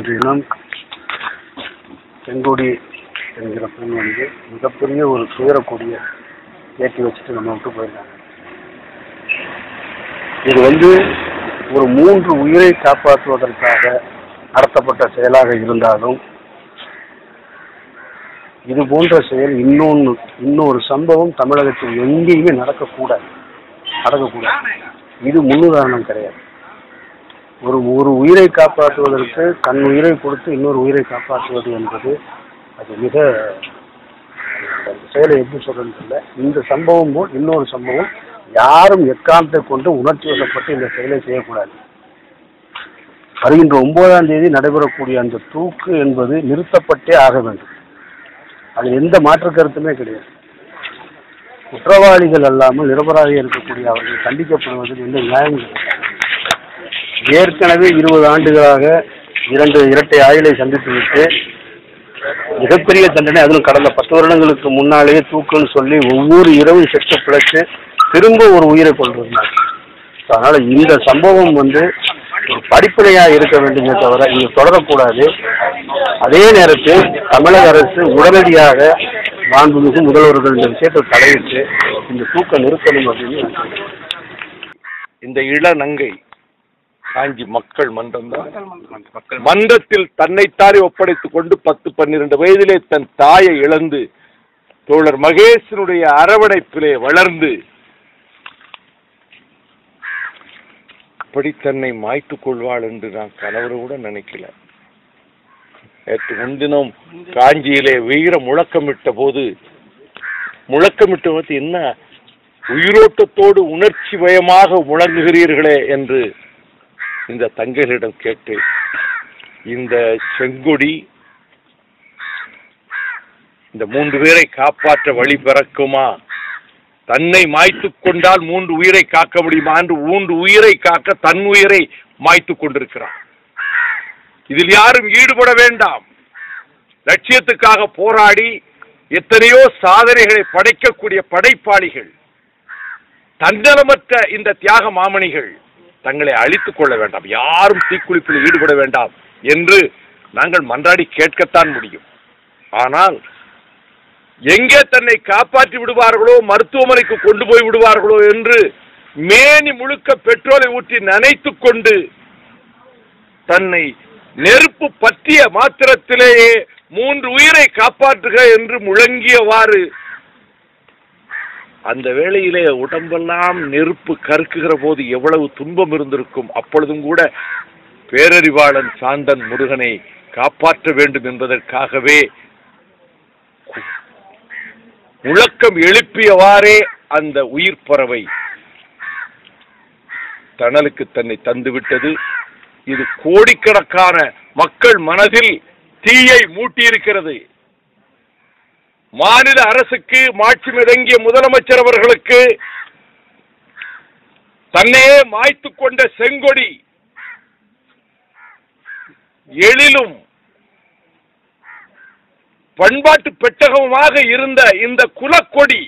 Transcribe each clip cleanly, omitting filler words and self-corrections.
இன்றைய தினம் செங்கோடி என்கிற பெண் மிகப்பெரிய ஒரு துயரக்கூடிய ஏற்றி வச்சுட்டு நம்ம விட்டு போயிருக்காங்க. இது ஒரு 3 உயிரை காப்பாற்றுவதற்காக நடத்தப்பட்ட செயலாக இருந்தாலும் இது போன்ற செயல் இன்னொரு சம்பவம் தமிழகத்தில் எங்கேயுமே நடக்கக்கூடாது. இது முன்னுதாரணம் கிடையாது. ஒரு உயிரை காப்பாற்றுவதற்கு தன் உயிரை கொடுத்து இன்னொரு உயிரை காப்பாற்றுவது என்பது அது மிக செயலை எப்படி சொல்றதுன்னு தெரியல. இந்த சம்பவம் போல் இன்னொரு சம்பவம் யாரும் எக்காரணத்தை கொண்டு உணர்ச்சி வசப்பட்டு இந்த செயலை செய்யக்கூடாது. வருகின்ற 9ஆம் தேதி நடைபெறக்கூடிய அந்த தூக்கு என்பது நிறுத்தப்பட்டே ஆக வேண்டும். அது எந்த மாற்று கருத்துமே கிடையாது. குற்றவாளிகள் அல்லாமல் நிரபராக இருக்கக்கூடிய அவர்கள் கண்டிக்கப்படுவதில் எந்த நியாயம் கிடையாது. ஏற்கனவே 20 ஆண்டுகளாக 2 இரட்டை ஆயுளை சந்தித்துவிட்டு மிகப்பெரிய தண்டனை, அதிலும் கடந்த 10 வருடங்களுக்கு முன்னாலேயே தூக்குன்னு சொல்லி ஒவ்வொரு இரவும் செத்து பிழைச்சு திரும்ப ஒரு உயிரை கொண்டிருந்தார். அதனால இந்த சம்பவம் ஒரு படிப்பனையா இருக்க வேண்டுமே தவிர இங்கு தொடரக்கூடாது. அதே நேரத்தில் தமிழக அரசு உடனடியாக மாண்புமிகு முதல்வர்கள் இந்த விஷயத்தை தலையிட்டு இந்த தூக்க நிறுத்தணும் அப்படின்னு. இந்த இளநங்கை காஞ்சி மக்கள் மன்றம் தான் மன்றத்தில் தன்னைத்தானே ஒப்படைத்துக் கொண்டு 10-12 வயதிலே தன் தாயை இழந்து தோழர் மகேசனுடைய அரவணைப்பிலே வளர்ந்து அப்படி தன்னை மாய்த்துக் கொள்வாள் என்று நான் கனவு கூட நினைக்கல. நேற்று முன்தினம் காஞ்சியிலே வீர முழக்கமிட்ட போது என்ன உயிரோட்டத்தோடு உணர்ச்சி பயமாக முழங்குகிறீர்களே என்று இந்த தங்கைகளிடம் கேட்டு, இந்த செங்கொடி இந்த 3 பேரை காப்பாற்ற வழி பிறக்குமா? தன்னை மாய்த்துக் கொண்டால் 3 உயிரை காக்க முடியுமா என்று 3 உயிரை காக்க தன் உயிரை மாய்த்துக் கொண்டிருக்கிறார். இதில் யாரும் ஈடுபட வேண்டாம். லட்சியத்துக்காக போராடி எத்தனையோ சாதனைகளை படைக்கக்கூடிய படைப்பாளிகள், தன்னலமற்ற இந்த தியாக மாமணிகள் தங்களை அழித்துக் கொள்ள வேண்டாம், யாரும் தீக்குளிப்பில் ஈடுபட வேண்டாம் என்று நாங்கள் மன்றாடி கேட்கத்தான் முடியும். ஆனால் எங்கே தன்னை காப்பாற்றி விடுவார்களோ, மருத்துவமனைக்கு கொண்டு போய் விடுவார்களோ என்று மேனி முழுக்க பெட்ரோலை ஊற்றி நனைத்துக் கொண்டு தன்னை நெருப்பு பற்றிய மாத்திரத்திலேயே 3 உயிரை காப்பாற்றுக என்று முழங்கியவாறு அந்த வேளையிலே உடம்பெல்லாம் நெருப்பு கருக்குகிற போது எவ்வளவு துன்பம் இருந்திருக்கும். அப்பொழுதும் கூட பேரறிவாளன் சாந்தன் முருகனை காப்பாற்ற வேண்டும் என்பதற்காகவே முழக்கம் எழுப்பியவாறே அந்த உயிர் பறவை தணலுக்கு தன்னை தந்துவிட்டது. இது கோடிக்கணக்கான மக்கள் மனதில் தீயை மூட்டியிருக்கிறது. மாநில அரசுக்கு மாட்சிமிறங்கிய முதலமைச்சர் அவர்களுக்கு தன்னையே மாய்த்துக் கொண்ட செங்கொடி எழிலும் பண்பாட்டு பெட்டகமாக இருந்த இந்த குலக்கொடி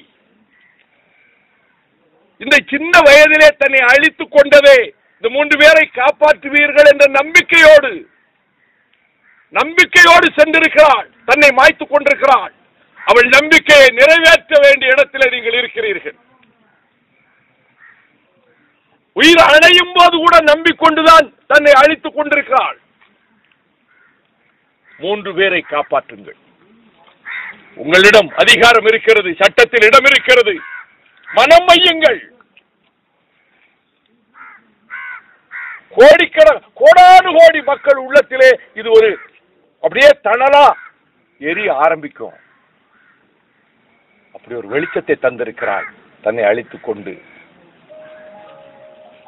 இந்த சின்ன வயதிலே தன்னை அழித்துக் கொண்டதே இந்த 3 பேரை காப்பாற்றுவீர்கள் என்ற நம்பிக்கையோடு சென்றிருக்கிறாள். தன்னை மாய்த்துக் கொண்டிருக்கிறாள். அவள் நம்பிக்கையை நிறைவேற்ற வேண்டிய இடத்திலே நீங்கள் இருக்கிறீர்கள். உயிர் அணையும் போது கூட நம்பிக்கொண்டுதான் தன்னை அழித்துக் கொண்டிருக்கிறாள். 3 பேரை காப்பாற்றுங்கள். உங்களிடம் அதிகாரம் இருக்கிறது, சட்டத்தில் இடம் இருக்கிறது. மனம் வையுங்கள். கோடானு கோடி மக்கள் உள்ளத்திலே இது ஒரு அப்படியே தணலா எரிய ஆரம்பிக்கும். அப்படி ஒரு வெளிச்சத்தை தந்திருக்கிறாள். தன்னை அழித்துக் கொண்டு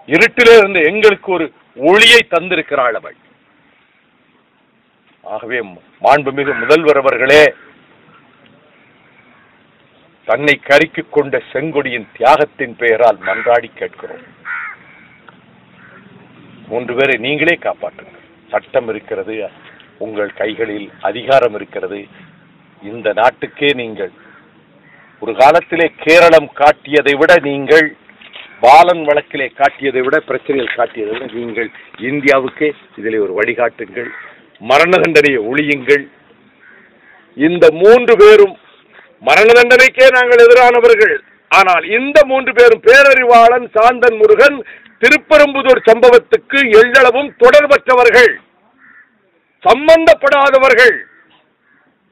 இருட்டிலே இருந்து எங்களுக்கு ஒரு ஒளியை தந்திருக்கிறாள் அவள். ஆகவே மாண்புமிகு முதல்வர் அவர்களே, தன்னை கருக்கிக் கொண்ட செங்கொடியின் தியாகத்தின் பெயரால் மன்றாடி கேட்கிறோம். 3 பேரை நீங்களே காப்பாற்றுங்கள். சட்டம் இருக்கிறது, உங்கள் கைகளில் அதிகாரம் இருக்கிறது. இந்த நாட்டுக்கே நீங்கள் ஒரு காலத்திலே கேரளம் காட்டியதை விட, நீங்கள் பாலன் வழக்கிலே காட்டியதை விட, பிரச்சனையில் காட்டியதை விட நீங்கள் இந்தியாவுக்கே இதிலே ஒரு வழிகாட்டுங்கள். மரண தண்டனையை ஒழியுங்கள். இந்த 3 பேரும் மரண தண்டனைக்கே நாங்கள் எதிரானவர்கள். ஆனால் இந்த 3 பேரும் பேரறிவாளன், சாந்தன் முருகன், திருப்பெரும்புதூர் சம்பவத்துக்கு எள்ளளவும் தொடர்பற்றவர்கள், சம்பந்தப்படாதவர்கள்,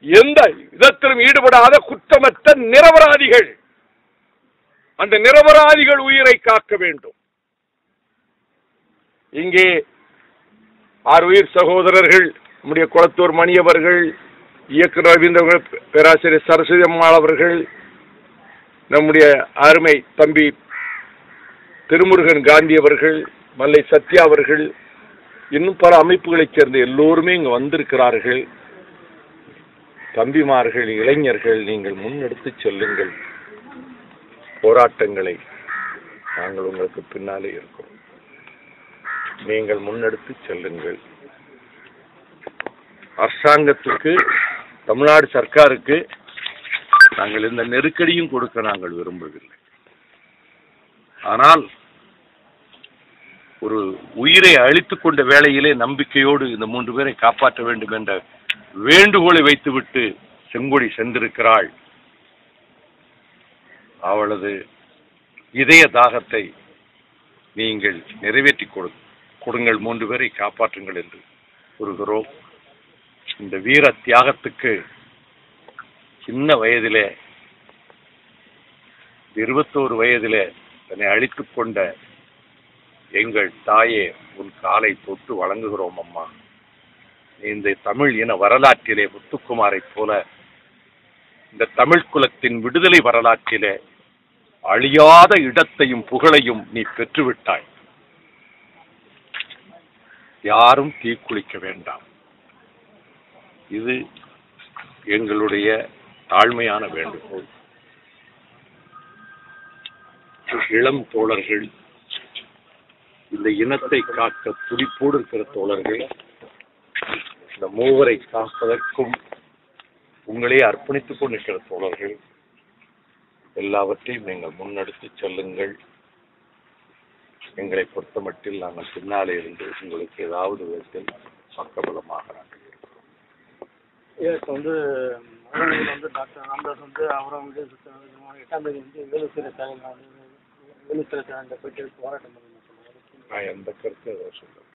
எந்த விதத்திலும் ஈடுபடாத குற்றமற்ற நிரபராதிகள். அந்த நிரபராதிகள் உயிரை காக்க வேண்டும். இங்கே 6 உயிர் சகோதரர்கள், நம்முடைய குளத்தூர் மணி அவர்கள், இயக்குனர் ரவீந்திரன், பேராசிரியர் சரஸ்வதி அம்மாள் அவர்கள், நம்முடைய அருமை தம்பி திருமுருகன் காந்தி அவர்கள், மல்லை சத்யா அவர்கள், இன்னும் பல அமைப்புகளைச் சேர்ந்த எல்லோருமே இங்கு வந்திருக்கிறார்கள். தம்பிமார்கள், இளைஞர்கள், நீங்கள் முன்னெடுத்து செல்லுங்கள் போராட்டங்களை. நாங்கள் உங்களுக்கு பின்னாலே இருக்கிறோம். நீங்கள் முன்னெடுத்து செல்லுங்கள். அரசாங்கத்துக்கு, தமிழ்நாடு சர்க்காருக்கு நாங்கள் இந்த நெருக்கடியும் கொடுக்க நாங்கள் விரும்பவில்லை. ஆனால் ஒரு உயிரை அழித்துக் கொண்ட வேளையிலே நம்பிக்கையோடு இந்த 3 பேரை காப்பாற்ற வேண்டும் என்ற வேண்டுகோளை வைத்துவிட்டு செங்கொடி சென்றிருக்கிறாள். அவளது இதய தாகத்தை நீங்கள் நிறைவேற்றி கொடுங்கள், 3 பேரை காப்பாற்றுங்கள் என்று கூறுகிறோம். இந்த வீர தியாகத்துக்கு சின்ன வயதிலே 21 வயதிலே தன்னை அழித்துக் கொண்ட எங்கள் தாயே, உன் காலை தொட்டு வணங்குகிறோம் அம்மா. இந்த தமிழ் இன வரலாற்றிலே முத்துக்குமாரை போல இந்த தமிழ் குலத்தின் விடுதலை வரலாற்றிலே அழியாத இடத்தையும் புகழையும் நீ பெற்றுவிட்டாய். யாரும் தீக்குளிக்க வேண்டாம். இது எங்களுடைய தாழ்மையான வேண்டுகோள். இளம் தோழர்கள், இந்த இனத்தை காக்க துடிப்போடு இருக்கிற தோழர்கள், இந்த 3 காப்பதற்கும் உங்களே அர்ப்பணித்துக் கொண்டிருக்கிற தோழர்கள், எல்லாவற்றையும் நீங்கள் முன்னெடுத்து செல்லுங்கள். எங்களை பொறுத்தமட்டில் நாங்கள் பின்னாலே இருந்து உங்களுக்கு ஏதாவது விதத்தில் பக்கபலமாக நாங்கள் இருக்கிறோம். இப்போ டாக்டர் ராமதாஸ் அவரை 8ஆம் தேதி வேலுசிறை சாலையில் போயிட்டு போராட்டம் பண்ணுங்க. நான் எந்த கருத்து சொல்லுவேன்.